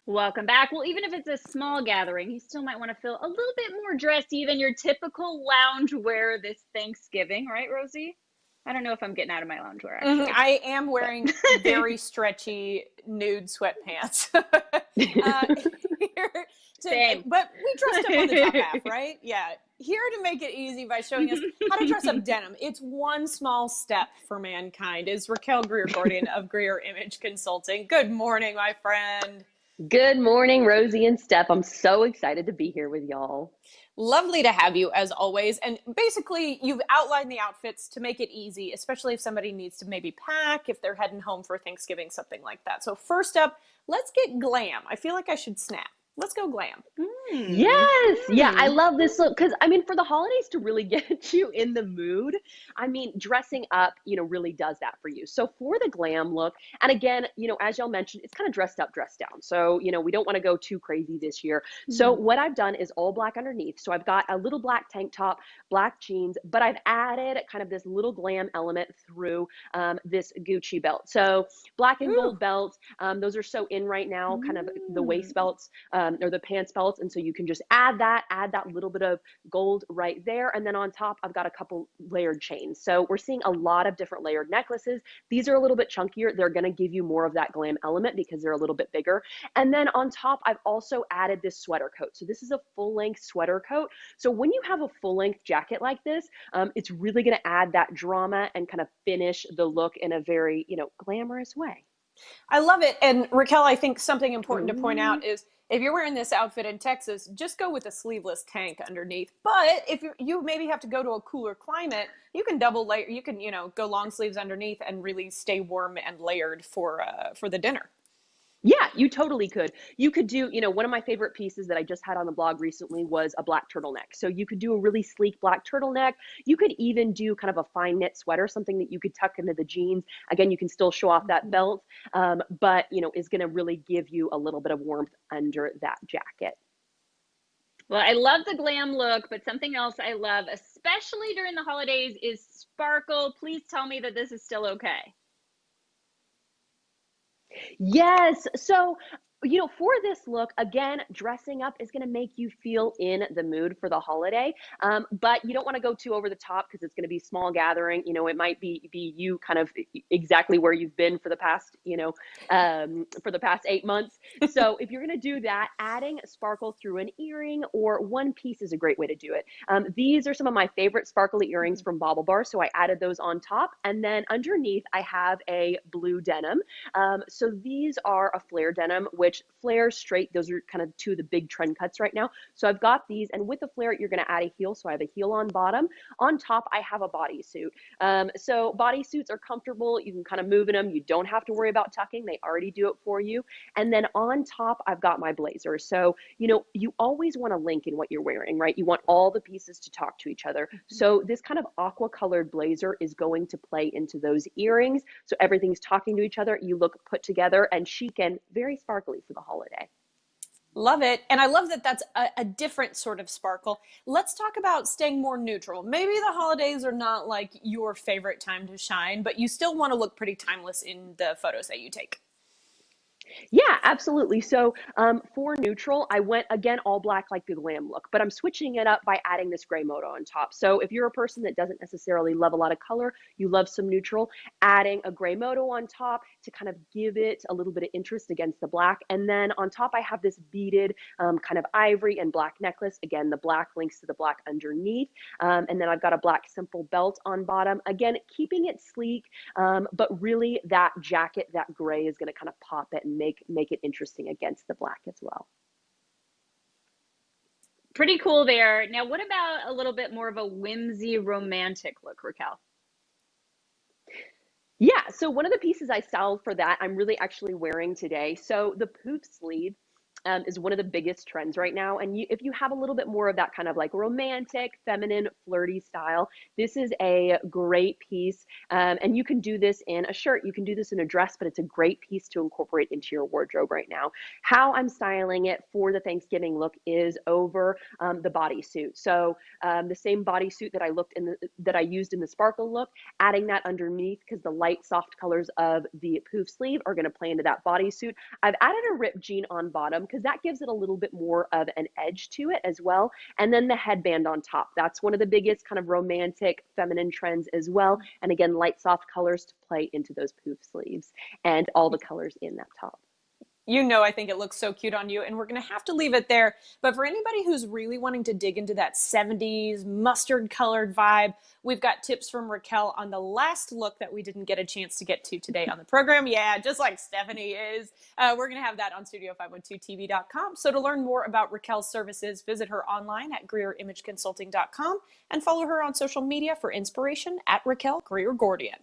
Welcome back. Well, even if it's a small gathering, you still might want to feel a little bit more dressy than your typical lounge wear this Thanksgiving, right, Rosie? I don't know if I'm getting out of my lounge wear actually, I am but wearing very stretchy nude sweatpants. Here same. but we dressed up on the top half, right? Yeah. Here to make it easy by showing us how to dress up denim. It's one small step for mankind. Is Raquel Greer Gordian of Greer Image Consulting. Good morning, my friend. Good morning, Rosie and Steph. I'm so excited to be here with y'all. Lovely to have you as always. And basically, you've outlined the outfits to make it easy, especially if somebody needs to maybe pack, if they're heading home for Thanksgiving, something like that. So, first up, let's get glam. I feel like I should snap. Let's go glam. Hmm. Yes, yeah, I Hmm. love this look because for the holidays to really get you in the mood, dressing up, really does that for you. So for the glam look, and again, as y'all mentioned, it's kind of dressed up, dressed down. So, we don't want to go too crazy this year. So Hmm. what I've done is all black underneath. So I've got a little black tank top, black jeans, but I've added kind of this little glam element through this Gucci belt. So black and Ooh. gold belts, those are so in right now, kind of the waist Hmm. belts or the pants belts. And so you can just add that little bit of gold right there. And then on top, I've got a couple layered chains. So we're seeing a lot of different layered necklaces. These are a little bit chunkier. They're going to give you more of that glam element because they're a little bit bigger. And then on top, I've also added this sweater coat. So this is a full length sweater coat. So when you have a full length jacket like this, it's really going to add that drama and kind of finish the look in a very, glamorous way. I love it. And Raquel, I think something important to point Mm. out is if you're wearing this outfit in Texas, just go with a sleeveless tank underneath. But if you maybe have to go to a cooler climate, you can double layer. You can go long sleeves underneath and really stay warm and layered for the dinner. Yeah, you totally could. You could do, one of my favorite pieces that I just had on the blog recently was a black turtleneck. So you could do a really sleek black turtleneck. You could even do kind of a fine knit sweater, something that you could tuck into the jeans. Again, you can still show off that belt, but, is going to really give you a little bit of warmth under that jacket. Well, I love the glam look, but something else I love, especially during the holidays, is sparkle. Please tell me that this is still okay. Yes. So, for this look, again, dressing up is going to make you feel in the mood for the holiday. But you don't want to go too over the top because it's going to be small gathering. It might be you kind of exactly where you've been for the past, for the past 8 months. So if you're going to do that, adding sparkle through an earring or one piece is a great way to do it. These are some of my favorite sparkly earrings from Bobble Bar. So I added those on top. And then underneath, I have a blue denim. So these are a flare denim, which flare straight, those are kind of two of the big trend cuts right now. So I've got these, and with the flare, you're going to add a heel. So I have a heel on bottom. On top, I have a bodysuit. So bodysuits are comfortable. You can kind of move in them. You don't have to worry about tucking. They already do it for you. And then on top, I've got my blazer. So, you always want to link in what you're wearing, right? You want all the pieces to talk to each other. So this kind of aqua colored blazer is going to play into those earrings. So everything's talking to each other. You look put together and chic and very sparkly for the holiday. Love it. And I love that that's a different sort of sparkle. Let's talk about staying more neutral. Maybe the holidays are not like your favorite time to shine, but you still want to look pretty timeless in the photos that you take. Yeah, absolutely. So for neutral, I went again all black like the glam look, but I'm switching it up by adding this gray moto on top. So if you're a person that doesn't necessarily love a lot of color, you love some neutral, adding a gray moto on top to kind of give it a little bit of interest against the black. And then on top, I have this beaded kind of ivory and black necklace. Again, the black links to the black underneath. And then I've got a black simple belt on bottom. Again, keeping it sleek, but really that jacket, that gray is going to kind of pop it and make it interesting against the black as well. Pretty cool there. Now, what about a little bit more of a whimsy romantic look, Raquel? Yeah, so one of the pieces I styled for that, I'm really actually wearing today. So the poof sleeve is one of the biggest trends right now. And if you have a little bit more of that kind of like romantic, feminine, flirty style, this is a great piece. And you can do this in a shirt, you can do this in a dress, but it's a great piece to incorporate into your wardrobe right now. How I'm styling it for the Thanksgiving look is over the bodysuit. So the same bodysuit that I used in the sparkle look, adding that underneath because the light soft colors of the poof sleeve are going to play into that bodysuit. I've added a ripped jean on bottom because that gives it a little bit more of an edge to it as well. And then the headband on top. That's one of the biggest kind of romantic feminine trends as well. And again, light soft colors to play into those poof sleeves and all the colors in that top. You know, I think it looks so cute on you, and we're going to have to leave it there. But for anybody who's really wanting to dig into that 70s mustard colored vibe, we've got tips from Raquel on the last look that we didn't get a chance to get to today on the program. Yeah, just like Stephanie is. We're going to have that on studio512tv.com. So to learn more about Raquel's services, visit her online at greerimageconsulting.com and follow her on social media for inspiration at Raquel Greer Gordian.